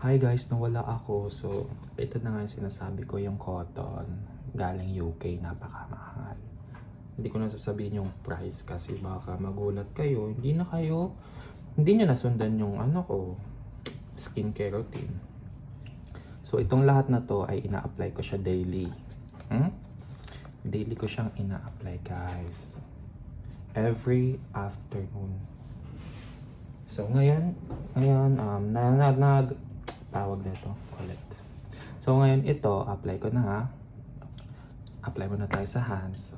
Hi guys, nawala ako. So, ito na nga yung sinasabi ko, yung cotton. Galing UK, napakamahal. Hindi ko na sasabihin yung price kasi baka magulat kayo. Hindi nyo nasundan yung skincare routine. So, itong lahat na to ay ina-apply ko siya daily. Daily ko siyang ina-apply guys. Every afternoon. So, ngayon, tawag na ito, collect. So, ngayon ito, apply ko na ha. Apply mo na tayo sa hands. So,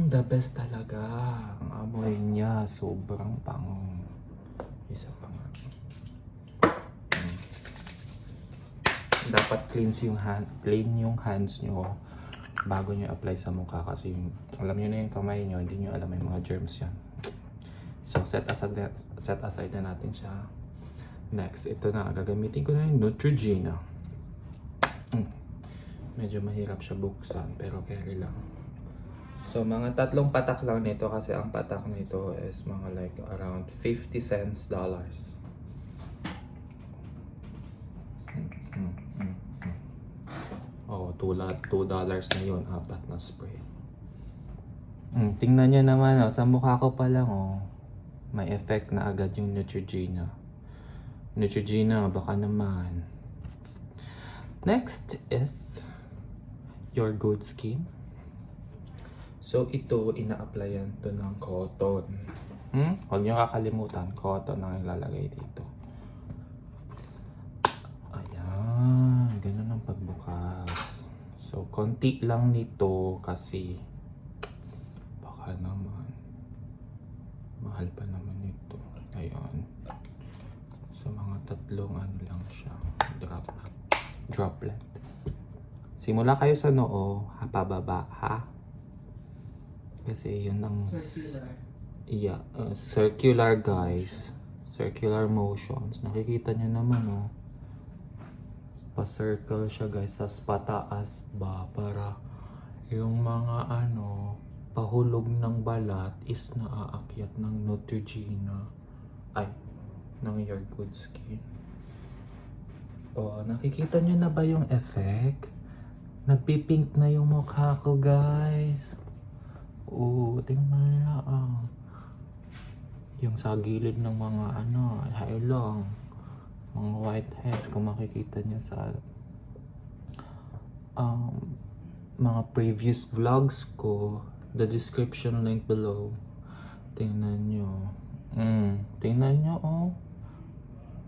the best talaga. Ang amoy niya, sobrang pang. Isa pa nga. Dapat clean yung hands nyo bago nyo apply sa mukha kasi alam nyo na yung kamay nyo, hindi nyo alam yung mga germs yan. So, set aside na natin siya. Next, ito na. Gagamitin ko na yung Neutrogena. Medyo mahirap siya buksan, pero carry lang. So, mga 3 patak lang nito kasi ang patak nito is mga like around 50 cents dollars. Oh, $2 na yun, 4 na spray. Tingnan nyo naman, sa mukha ko pa lang, may effect na agad yung Neutrogena. Neutrogena, baka naman. Next is Your Good Skin. So, ito, ina-applyan to ng cotton. Huwag nyo kakalimutan, cotton ang ilalagay dito. Ayan, ganun ang pagbukas. So, konti lang nito kasi baka naman mahal pa naman ito. Ayan. So, mga 3 lang siya. Droplet. Simula kayo sa noo, pababa, ha? Kasi yun ang circular guys. Circular motions. Nakikita nyo naman, pa-circle siya guys, sa pataas ba para yung mga pahulog ng balat is naaakyat ng Neutrogena ng Your Good Skin. Nakikita nyo na ba yung effect? Nagpipink na yung mukha ko guys. Tingnan na yung sa gilid ng mga hairlong, mga whiteheads, kung makikita nyo sa mga previous vlogs ko, the description link below. Tingnan nyo. Tingnan nyo,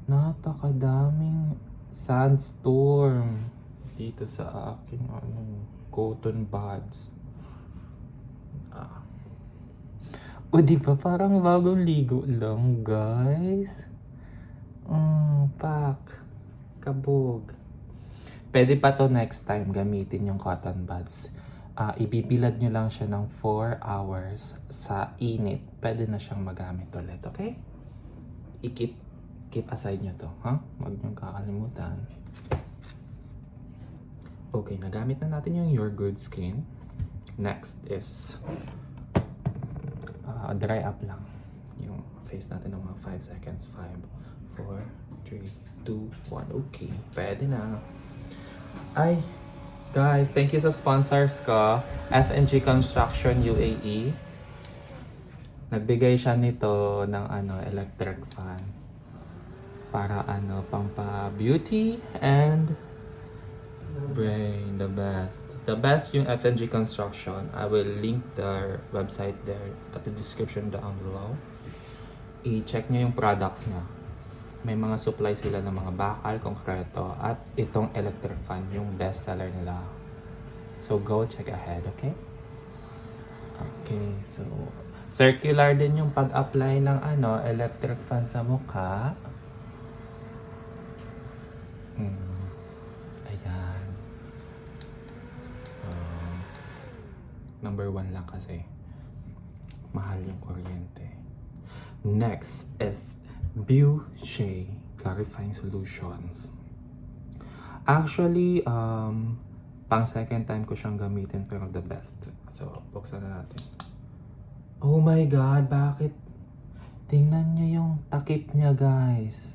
napakadaming sandstorm dito sa aking cotton buds. Diba parang bagong ligo lang guys. Kabog. Pwede pa to next time gamitin yung cotton buds. Ibibilad nyo lang siya ng 4 hours sa init. Pwede na siyang magamit ulit, okay? Keep aside nyo to, ha? Huwag nyo kakalimutan. Okay, nagamit na natin yung Your Good Skin. Next is dry up lang yung face natin ng mga 5 seconds. 5, 4, 3, 2, 1. Okay, pwede na. Guys, thank you sa sponsors ko, F&G Construction UAE. Nagbigay siya nito ng electric fan para pampa beauty and brain. The best yung F&G Construction. I will link their website there at the description down below. I-check nyo yung products niya. May mga supply sila ng mga bakal, konkreto, at itong electric fan, yung best seller nila. So go check ahead, okay? Okay, so circular din yung pag-apply ng electric fan sa mukha. Ayan. Number 1 lang kasi mahal yung kuryente. Next is Blueshea Clarifying Solutions. Actually, pang second time ko siyang gamitin pero the best. So, buksan na natin. Oh my God, bakit? Tingnan nyo yung takip niya, guys.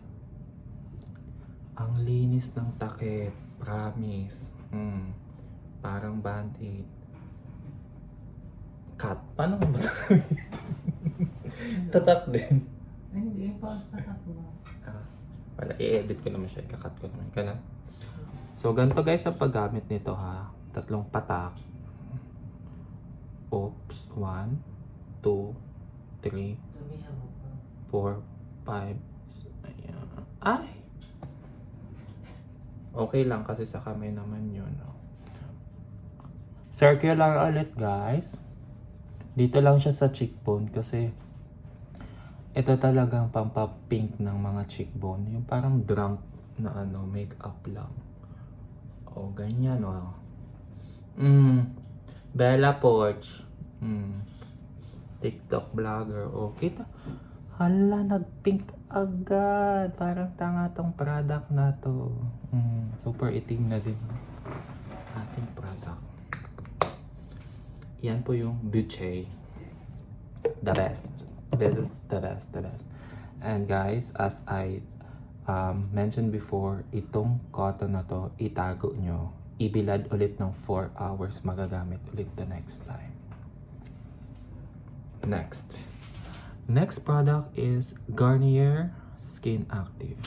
Ang linis ng takip. Promise. Parang band-aid. Cut. Paano mo ba tatak din? Hindi, tatak mo. Wala, i-edit ko naman siya. Ikakat ko naman. Ka na. So, ganito guys ang paggamit nito ha. 3 patak. Oops. 1, 2, 3, 4, 5. Ayan. Ay! Okay lang kasi sa kamay naman yun. No? Circular ulit guys. Dito lang siya sa cheekbone kasi ito talagang pampapink ng mga cheekbone. Yung parang drunk na makeup lang. O, ganyan o. Bella Poarch. TikTok vlogger. O, kita. Hala, nag-pink agad. Parang tanga tong product na to. Super itim na din. Ating product. Yan po yung Buche. The best. This is the best. And guys, as I mentioned before, itong cotton na to, itago nyo. Ibilad ulit ng 4 hours. Magagamit ulit the next time. Next product is Garnier Skin Active.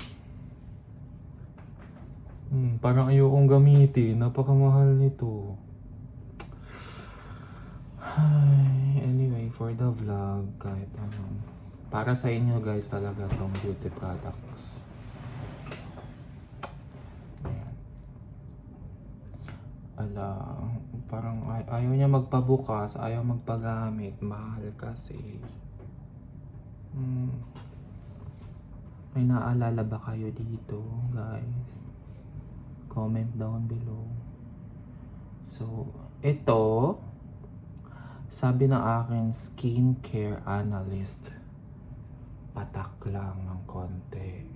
Parang ayokong gamitin. Napakamahal nito. Anyway, for the vlog, kahit para sa inyo guys talaga tong beauty products. Ayan. Ala, parang ayaw niya magpabukas, ayaw magpagamit. Mahal kasi. May naalala ba kayo dito, guys? Comment down below. So, ito, sabi ng aking skincare analyst, patak lang ng konti.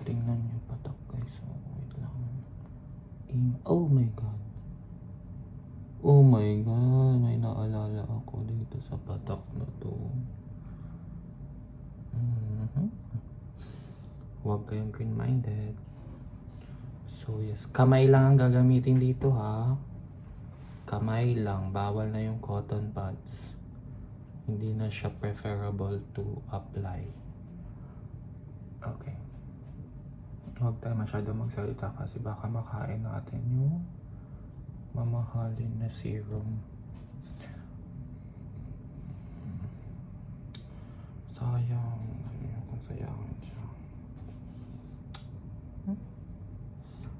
Tingnan niyo patak guys. So, wait lang. Oh my God. Oh my God. May naalala ako dito sa patak na to. Huwag kayong green-minded. So yes, kamay lang ang gagamitin dito ha. Kamay lang, bawal na yung cotton pads. Hindi na siya preferable to apply. Okay. Huwag tayo masyado magsalita kasi baka makain natin yung mamahalin na serum. Sayang. Kung sayangin siya.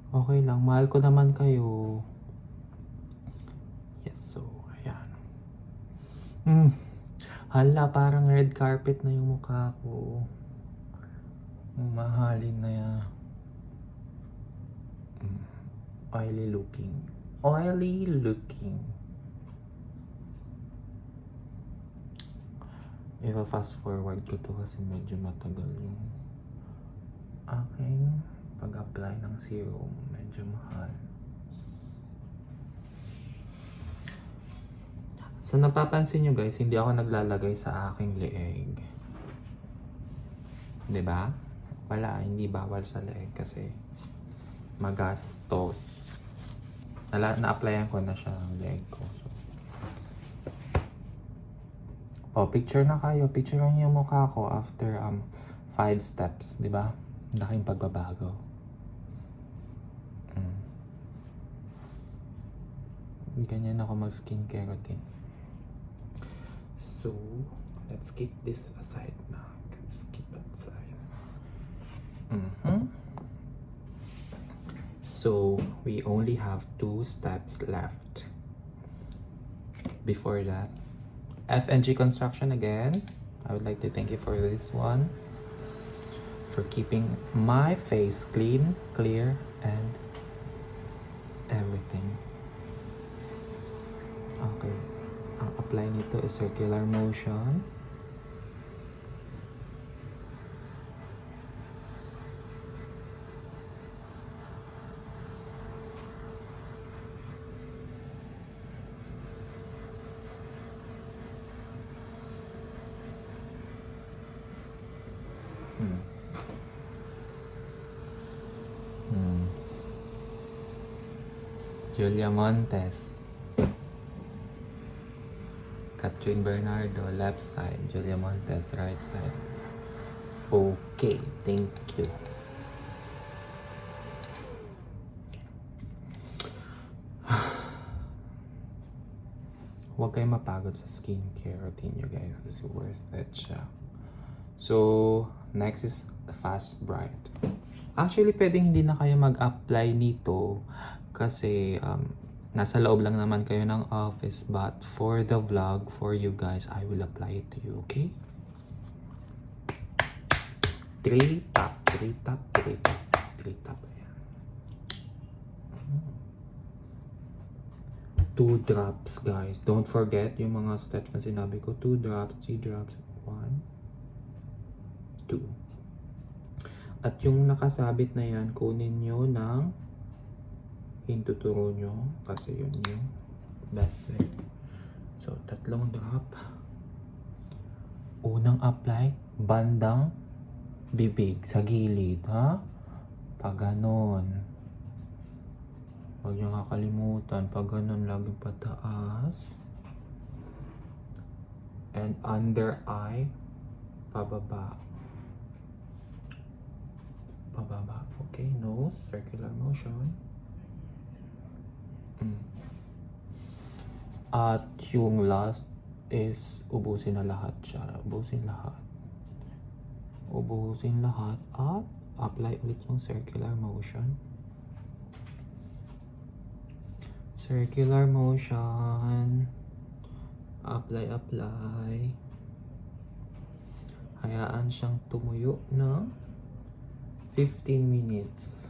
Okay lang, mahal ko naman kayo. So, ayan. Hala, parang red carpet na yung mukha ko. Mahalin na yan. Oily looking. Fast forward ko to kasi medyo matagal yung aking pag-apply ng serum. Medyo mahal. So napapansin nyo guys, hindi ako naglalagay sa aking leeg. 'Di ba? Wala, hindi bawal sa leeg kasi magastos. Na-applyan ko na siya ng leeg ko. So, picture na kayo. Picture niyo yung mukha ko after 5 steps, 'di ba? Laking pagbabago. Ganyan ako mag-skincare routine. So, let's keep this aside now. Let's keep it aside. So, we only have 2 steps left. Before that, FNG Construction again. I would like to thank you for this one. For keeping my face clean, clear, and everything. Okay. Ang apply nito is circular motion. Hmm. Hmm. Julia Montes. Catherine Bernardo, left side. Julia Montes, right side. Okay, thank you. Huwag kayong mapagod sa skincare routine nyo guys kasi worth it siya. So, next is Fast Bright. Actually, pwedeng hindi na kayo mag-apply nito kasi nasa loob lang naman kayo ng office, but for the vlog, for you guys, I will apply it to you, okay? 3 tap, 3 tap, 3 tap, 3 tap. Ayan. 2 drops, guys. Don't forget yung mga steps na sinabi ko. 2 drops, 3 drops, 1, 2. At yung nakasabit na yan, kunin nyo ng hintuturo nyo kasi yun yung best way. So, 3 drop. Unang apply, bandang bibig sa gilid, ha? Pag ganon. Huwag nyo kakalimutan. Pag ganon, lagi pataas. And under eye, pababa. Pababa. Okay, nose, circular motion. At yung last is ubusin na lahat siya. Ubusin lahat. Ubusin lahat at apply ulit yung circular motion. Circular motion. Apply, apply. Hayaan siyang tumuyo ng 15 minutes.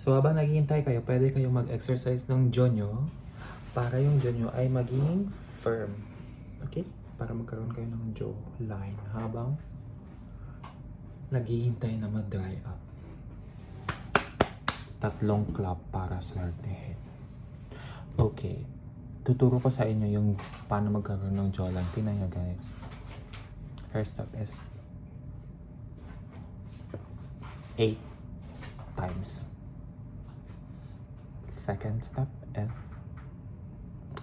So habang naghihintay kayo, pwede kayong mag-exercise ng jaw nyo para yung jaw nyo ay maging firm. Okay? Para magkaroon kayo ng jaw line habang naghihintay na mag-dry up. 3 clap para swertehin. Okay. Tuturo ko sa inyo yung paano magkaroon ng jawline. Tingnan nyo guys. First step is 8 times. Second step is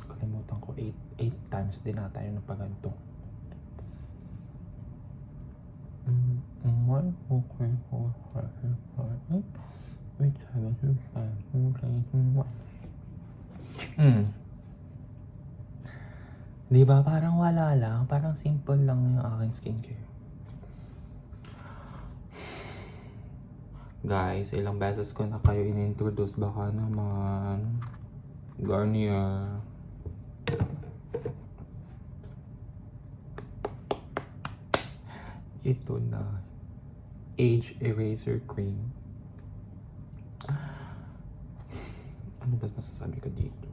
kalimutan ko 8 times din na tayo ng paganto. 1, 2, 3, 4, 5, 6, 7, 8, 9, 10, 11, 12, 13, 14. Diba? Parang wala lang. Parang simple lang yung aking skincare. Guys, ilang beses ko na kayo in-introduce. Baka naman. Garnier. Ito na. Age Eraser Cream. Ano ba masasabi ko dito?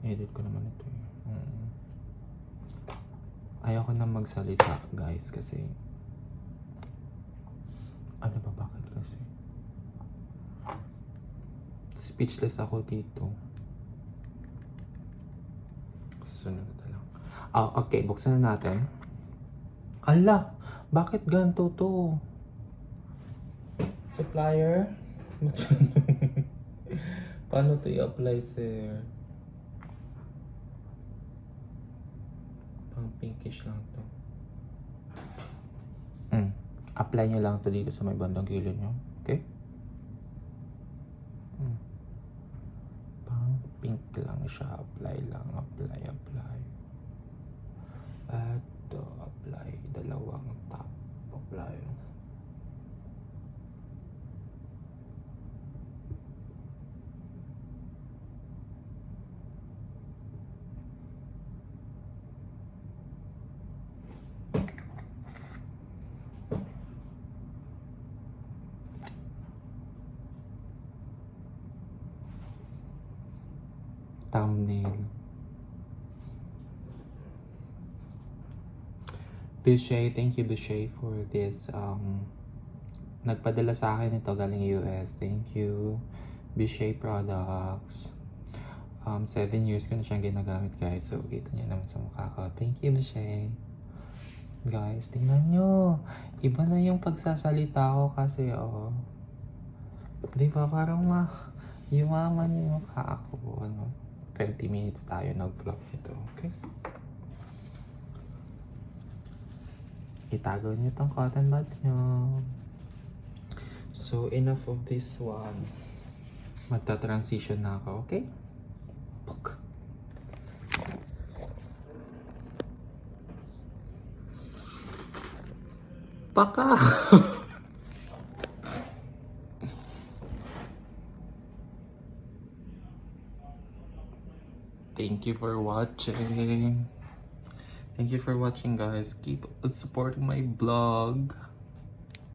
Edit ko naman ito. Ayoko na magsalita, guys, kasi ano ba, bakit kasi? Speechless ako dito. Susunod na lang. Okay, buksan na natin. Ala, bakit ganito to? Supplier? Paano to i-apply, sir? Pang pinkish lang to. Apply nyo lang to dito sa may bandang gilid nyo. Okay? Pang pink lang siya. Apply lang. Apply, apply. Ito, apply. 2 tap. Apply. thumbnail. Bishay, thank you Bishay for this. Nagpadala sa akin ito galing US. Thank you. Bishay Products. 7 years ko na siyang ginagamit guys. So, kita niyo naman sa mukha ko. Thank you Bishay. Guys, tingnan nyo. Iba na yung pagsasalita ko kasi di ba parang yumaman yung mukha ako. 20 minutes tayo nag-vlog ito. Okay? Itago nyo tong cotton buds nyo. So, enough of this one. Magta-transition na ako, okay? Puk. Paka! Thank you for watching. Thank you for watching, guys. Keep supporting my vlog.